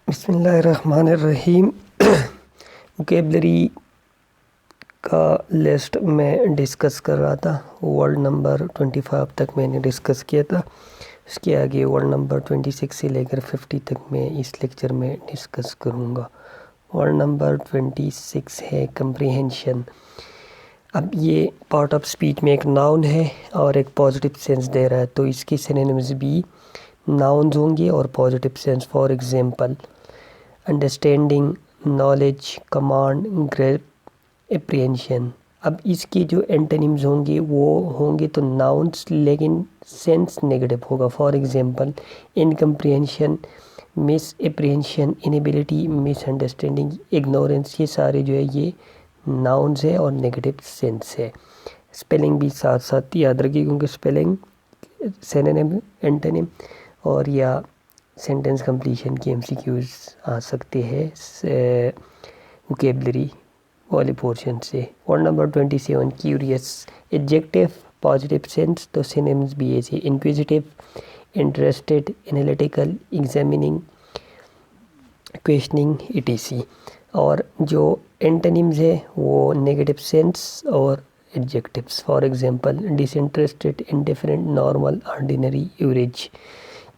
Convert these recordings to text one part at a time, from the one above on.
बिस्मिल्लाहिर्रहमानिर्रहीम। वोकैबलरी का लिस्ट में डिस्कस कर रहा था। वर्ड नंबर 25 तक मैंने डिस्कस किया था। इसके आगे वर्ड नंबर 26 से लेकर 50 तक मैं इस लेक्चर में डिस्कस करूँगा। वर्ड नंबर 26 है कंप्रीहेंशन। अब ये पार्ट ऑफ स्पीच में एक नाउन है और एक पॉजिटिव सेंस दे रहा है, तो इसके सिनोनिम्स भी नाउन्स होंगे और positive sense. For example understanding, knowledge, command, grasp, apprehension. अब इसके जो एंटोनिम्स होंगे वो होंगे तो नाउन्स, लेकिन सेंस नेगेटिव होगा। For example incomprehension, misapprehension, inability, misunderstanding, ignorance, ये सारे जो है ये नाउन्स है और नेगेटिव सेंस है। स्पेलिंग भी साथ साथ याद रखिए, क्योंकि स्पेलिंग सिनोनिम, एंटोनिम और या सेंटेंस कंप्लीशन के एमसीक्यूज आ सकते हैं वोकैबलरी वाले पोर्शन से। Word number 27 curious. Adjective positive sense, तो सिनोनिम्स भी ऐसे inquisitive, interested, analytical, examining, questioning, etc. और जो एंटोनिम्स है वो नेगेटिव सेंस और adjectives. For example disinterested, indifferent, normal, ordinary, average.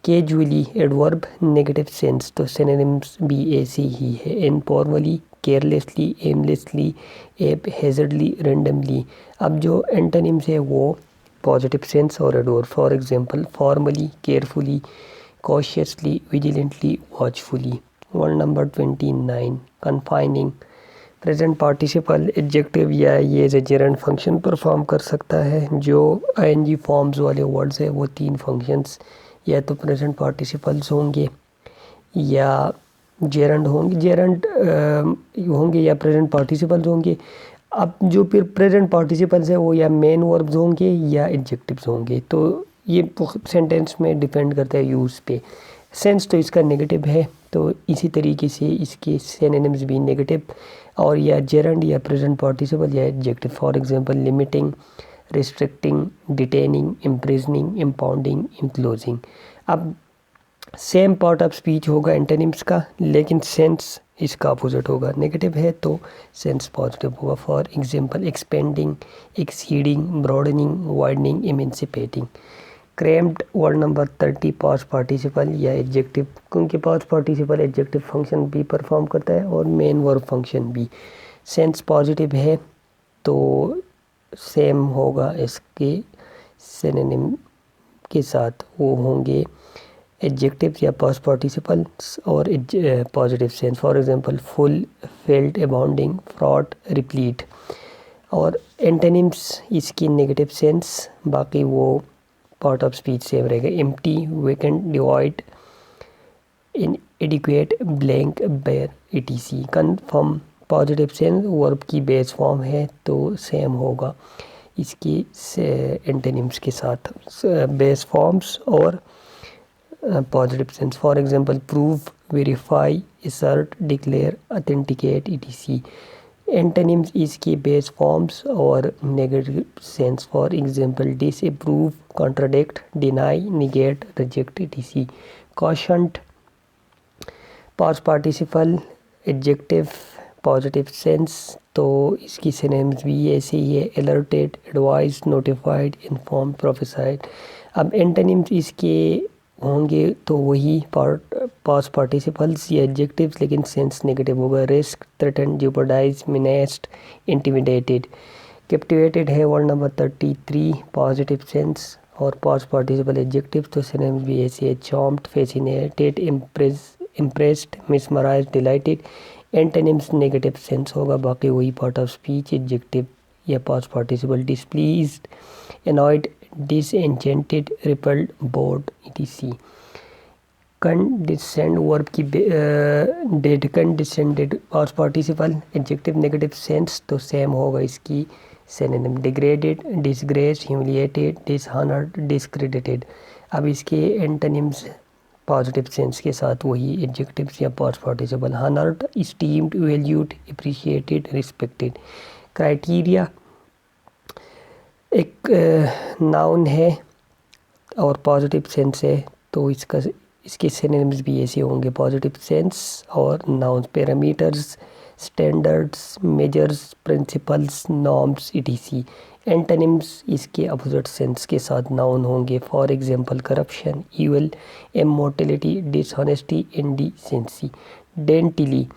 Casually adverb negative sense, तो सिनोनिम्स भी ऐसे ही है। Informally, carelessly, aimlessly, haphazardly, randomly. अब जो एंटोनिम्स है वो पॉजिटिव सेंस और adverb. For example formally, carefully, cautiously, vigilantly, watchfully. Word number 29 confining. Present participle adjective या ये जेरेंट फंक्शन परफॉर्म कर सकता है। जो आईएनजी फॉर्म्स वाले वर्ड्स है वो 3 फंक्शंस या तो प्रेजेंट पार्टिसिपल्स होंगे या जेरेंट होंगे, जेरेंट होंगे या प्रेजेंट पार्टिसिपल्स होंगे। अब जो फिर प्रेजेंट पार्टिसिपल्स है वो या मेन वर्ब्स होंगे या एडजेक्टिव्स होंगे। तो ये सेंटेंस में डिपेंड करता है यूज़ पे। सेंस तो इसका नेगेटिव है, तो इसी तरीके से इसके सिनोनिम्स भी नेगेटिव और या जेरेंट या प्रेजेंट पार्टिसिपल या adjective. For example limiting, restricting, detaining, imprisoning, impounding, enclosing. अब सेम पार्ट ऑफ स्पीच होगा एंटोनिम्स का, लेकिन सेंस इसका अपोजिट होगा। नेगेटिव है तो सेंस पॉजिटिव होगा। For example expanding, exceeding, broadening, widening, emancipating. Cramped word number 30 past participle या एडजेक्टिव, क्योंकि पास्ट पार्टिसिपल एडजेक्टिव फंक्शन भी परफॉर्म करता है और मेन वर्ब फंक्शन भी। सेंस पॉजिटिव है तो सेम होगा इसके सिनोनिम के साथ, वो होंगे एडजेक्टिव या पास्ट पार्टिसिपल्स और positive sense. For example full, filled, abounding, fraught, replete. और एंटोनिम्स इसकी नेगेटिव सेंस, बाकी वो पार्ट ऑफ स्पीच सेम रहेगा। Empty, vacant, devoid, inadequate, blank, bare, etc. Confirm positive sense verb की बेस फॉर्म है तो same होगा इसकी एंटोनिम्स के साथ, बेस फॉर्म्स और positive sense. For example prove, verify, assert, declare, authenticate, etc. Antonyms इसकी बेस फॉर्म्स और negative sense. For example disapprove, contradict, deny, negate, reject, etc. Cautioned past participle adjective positive sense, तो इसकी synonyms भी ऐसे ही है। Alerted, advise, notified, inform, prophesied. अब antonyms इसके होंगे तो वही पास्ट पार्टिसिपल्स या एडजेक्टिव्स, लेकिन सेंस नेगेटिव होगा। Risk, threaten, jeopardise, menaced, intimidated. Captivated है वर्ड नंबर 33 पॉजिटिव सेंस और पास्ट पार्टिसिपल एडजेक्टिव, तो सिनोनिम्स भी ऐसे है। Charmed, fascinated, impressed, mesmerise, delighted. Antonyms negative sense होगा, बाकी वही पार्ट ऑफ स्पीच एडजेक्टिव या past participle. Displeased, annoyed, disenchanted, repelled, bored, etc. Condescend verb की डेड, condescended past participle adjective negative sense, तो सेम होगा इसकी synonym. Degraded, disgrace, humiliated, dishonoured, discredited. अब इसके एंटोनिम्स पॉजिटिव सेंस के साथ वही एडजेक्टिव्स या past participle. Honoured, esteemed, valued, appreciated, respected. Criteria एक नाउन है और पॉजिटिव सेंस है, तो इसका इसके सिनोनिम्स भी ऐसे होंगे पॉजिटिव सेंस और noun parameters, standards, measures, principles, norms etc। Antonyms इसके अपोजिट सेंस के साथ नाउन होंगे, for example corruption, evil, immortality, dishonesty, indecency. Daintily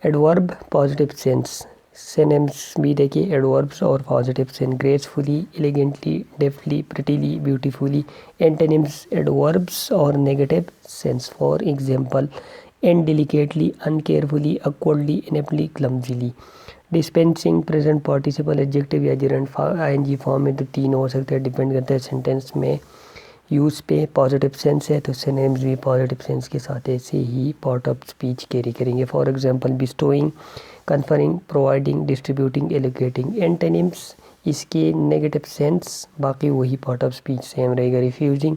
adverb positive sense, synonyms भी देखिए एडवर्ब्स और positive sense, gracefully, elegantly, deftly, prettily, beautifully. Antonyms adverbs और negative sense, for example indelicately, uncarefully, awkwardly, ineptly, clumsily। Dispensing present participle adjective या gerund I N G form में तो तीन हो सकते हैं, डिपेंड करता है सेंटेंस में यूज़ पे। पॉजिटिव सेंस है तो सिनोनिम्स भी पॉजिटिव सेंस के साथ ऐसे ही पार्ट ऑफ स्पीच कैरी करेंगे, for example bestowing, conferring, providing, distributing, allocating. Antonyms इसके नेगेटिव सेंस, बाकी वही पार्ट ऑफ स्पीच सेम रहेगा, refusing,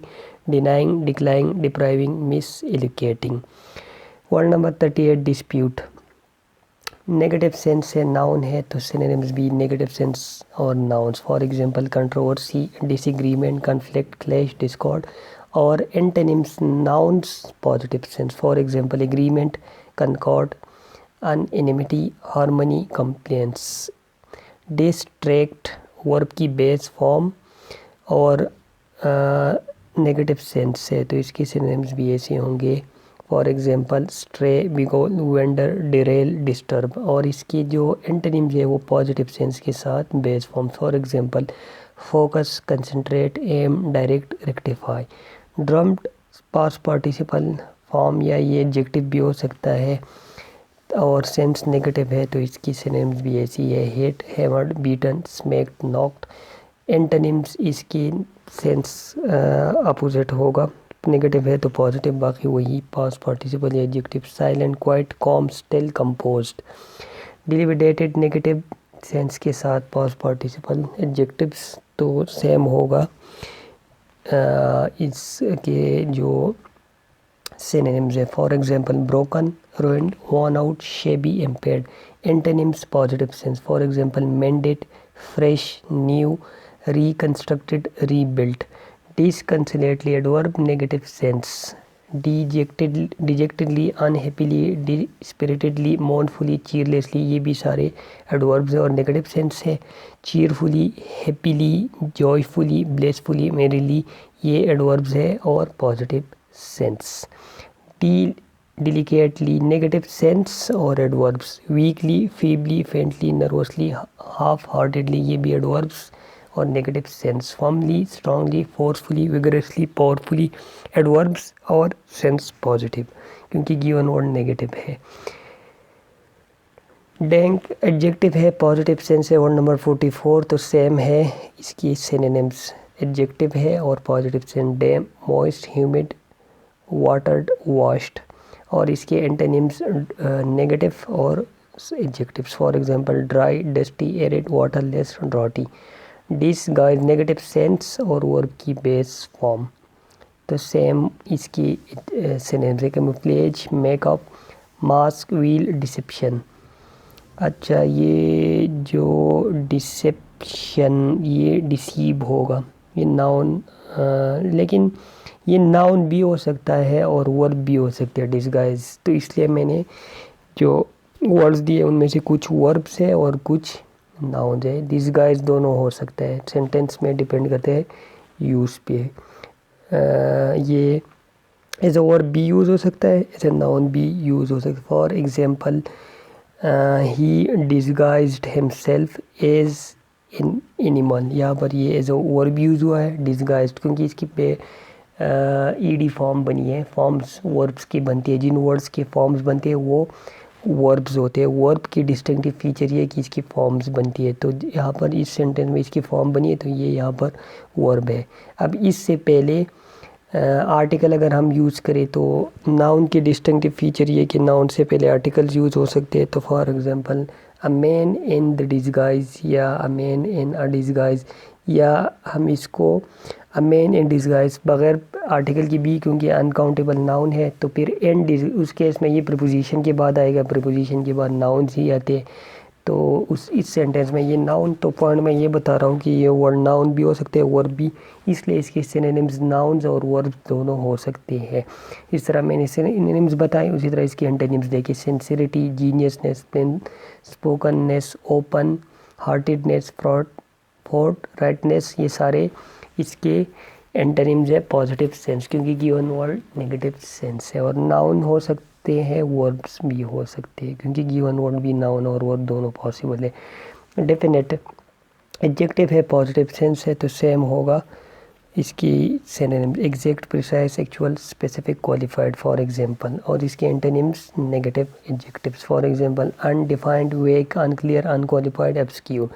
denying, declining, depriving, misallocating. Word number 38 dispute, negative sense से नाउन है तो सिनोनिम्स भी negative sense और nouns, for example controversy, disagreement, conflict, clash, discord. और antonyms nouns positive sense, for example agreement, concord, unanimity, harmony, compliance. Distract verb की base form और negative sense से तो इसके सिनोनिम्स भी ऐसे होंगे, for example stray, beguile, wander, derail, disturb. और इसकी जो एंटोनिम्स है वो पॉजिटिव सेंस के साथ base form, for example focus, concentrate, aim, direct, rectify. Drummed past participle form या ये एडजेक्टिव भी हो सकता है और सेंस नेगेटिव है तो इसकी सिनोनिम्स भी ऐसी है, hit, hammered, beaten, smacked, knocked. Antonyms इसकी सेंस अपोजिट होगा, नेगेटिव है तो पॉजिटिव, बाकी वही पास्ट पार्टिसिपल या adjective. Silent, quiet, calm, still, composed. Deliberated negative sense के साथ पास्ट पार्टिसिपल एडजेक्टिव्स तो सेम होगा। इसके जो सिनोनिम्स है, for example broken, ruined, worn out, shabby, impaired। Antonyms positive sense, for example mended, fresh, new, reconstructed, rebuilt. Disconsolately adverb negative sense, dejectedly, unhappily, dispiritedly, मोurnfully, चीयरलेसली, ये भी सारे एडवर्ब्स हैं और नेगेटिव सेंस है। चीयरफुली, हैप्पीली, जॉयफुली, ब्लेसफुली, मेरीली, ये adverbs है और positive sense. डिलिकेटली negative sense और adverbs, weekly, feebly, faintly, nervously, half heartedly, ये भी एडवर्ब्स और negative sense. Firmly, strongly, forcefully, vigorously, powerfully, adverbs और सेंस पॉजिटिव क्योंकि गिवन वर्ड नेगेटिव है। डैंक एडजेक्टिव है, पॉजिटिव सेंस है, वर्ड नंबर 44 तो सेम है, इसकी सिनोनिम्स एडजेक्टिव है और positive sense, damp, moist, humid, watered, washed. और इसके एंटोनिम्स नेगेटिव और adjectives, for example dry, dusty, arid, waterless, droughty. Disguise negative sense और वर्ब की बेस फॉर्म तो सेम इसकी सिनोनिम्स है, camouflage, makeup, mask, veil, deception. अच्छा, ये जो डिसेप्शन ये डिसीव होगा, ये नाउन, लेकिन ये नाउन भी हो सकता है और वर्ब भी हो सकते हैं डिसगाइज, तो इसलिए मैंने जो वर्ड्स दिए उनमें से कुछ वर्ब्स है और कुछ नाउन है। डिसगाइज दोनों हो सकता है, सेंटेंस में डिपेंड करते हैं यूज़ पे। ये एज अ वर्ब भी यूज़ हो सकता है, एज अ नाउन भी यूज़ हो सकता है। For example he disguised himself as in animal, यहाँ पर ये एज अ वर्ब यूज़ हुआ है डिसगाइज्ड क्योंकि इसकी पे ईडी फॉर्म बनी है। फॉर्म्स वर्ब्स की बनती है, जिन वर्ड्स के फॉर्म्स बनते हैं वो वर्ब्स होते हैं। वर्ब की डिस्टिंक्टिव फीचर ये है कि इसकी फॉर्म्स बनती है, तो यहाँ पर इस सेंटेंस में इसकी फॉर्म बनी है तो ये यहाँ पर वर्ब है। अब इससे पहले आर्टिकल अगर हम यूज़ करें तो नाउन की डिस्टिंक्टिव फीचर ये कि नाउन से पहले आर्टिकल्स यूज़ हो सकते हैं, तो for example a man in the disguise या a man in a disguise, या हम इसको अ मैन इन डिसगाइज बगैर आर्टिकल की भी क्योंकि अनकाउंटेबल नाउन है तो फिर इन उस केस में ये प्रीपोजिशन के बाद आएगा, प्रीपोजिशन के बाद नाउन्स ही आते हैं। तो इस सेंटेंस में ये नाउन, तो पॉइंट में ये बता रहा हूँ कि ये वर्ड नाउन भी हो सकते हैं, वर्ब भी, इसलिए इसके सिनोनिम्स नाउन्स और वर्ब दोनों हो सकते हैं। इस तरह मैंने सिनोनिम्स बताए, उसी तरह इसके एंटोनिम्स देखिए। सिंसिरिटी, जीनियसनेस, प्लेन स्पोकननेस, ओपन हार्टेडनेस, फोर्टराइटनेस, ये सारे इसके एंटोनिम्स है पॉजिटिव सेंस, क्योंकि गिवन वर्ड नेगेटिव सेंस है। और नाउन हो सकते हैं, वर्ब्स भी हो सकते हैं, क्योंकि गिवन वर्ड भी नाउन और वर्ब दोनों पॉसिबल है। डेफिनेट एडजेक्टिव है, पॉजिटिव सेंस है, तो सेम होगा इसकी synonyms exact, precise, actual, specific, qualified for example. और इसके antonyms negative adjectives for example undefined, vague, unclear, unqualified, obscure.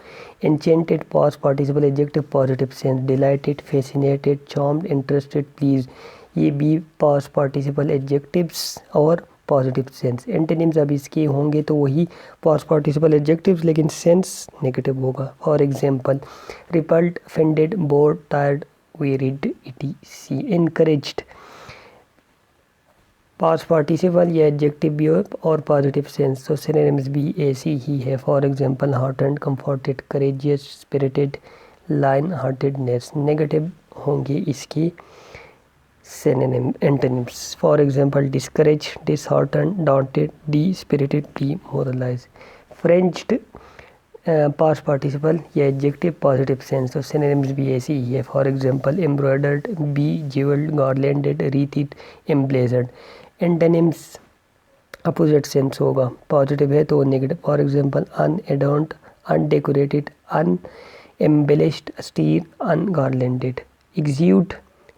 Enchanted past participle adjective positive sense, delighted, fascinated, charmed, interested, please, ये भी past participle adjectives और positive sense. Antonyms अब इसके होंगे तो वही पास्ट पार्टिसिपल एडजेक्टिव्स, लेकिन सेंस नेगेटिव होगा। For example rippled, offended, board, tired, wearied, etc. encouraged, past participle या एडजेक्टिव भी हो और पॉजिटिव सेंस, तो सिनोनिम्स भी ऐसी ही है। For example heartened, comforted, courageous, spirited, lion heartedness. Negative होंगे इसकी synonym antonyms. For example discourage, disheartened, doubted, dispirited, demoralize. Fringed, past participle या एडजेक्टिव पॉजिटिव सेंस, तो सिनोनिम्स भी ऐसी ही है। For example embroidered, bejewelled, garlanded, wreathed, emblazoned. Antonyms opposite sense होगा, positive है तो negative. For example unadorned, undecorated, unembellished, austere, ungarlanded. Execute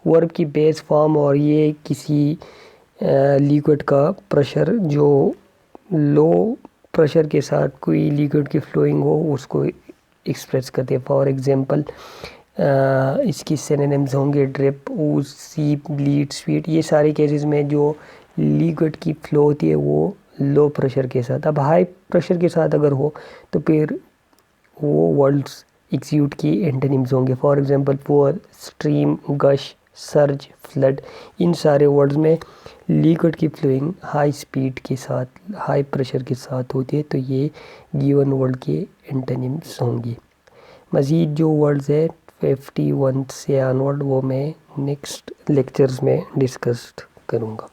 verb की बेस फॉर्म, और ये किसी लिक्विड का प्रेशर, जो लो प्रेशर के साथ कोई लिक्विड की फ्लोइंग हो उसको एक्सप्रेस करते हैं। फॉर एग्जांपल इसकी सिनोनिम्स होंगे ड्रिप, ऊज, सीप, ब्लीड, स्वीट। ये सारे केसेस में जो लिक्विड की फ्लो होती है वो लो प्रेशर के साथ। अब हाई प्रेशर के साथ अगर हो तो फिर वो वर्ड्स एग्जीक्यूट की एंटोनिम्स होंगे। For example pour, stream, gush, surge, flood. इन सारे वर्ड्स में लिक्विड की फ्लोइंग हाई स्पीड के साथ, हाई प्रेशर के साथ होती है, तो ये गिवन वर्ड के एंटोनिम्स होंगी। मज़ीद जो वर्ड्स है 51 से ऑनवर्ड वो मैं नेक्स्ट लेक्चर्स में डिस्कस करूँगा।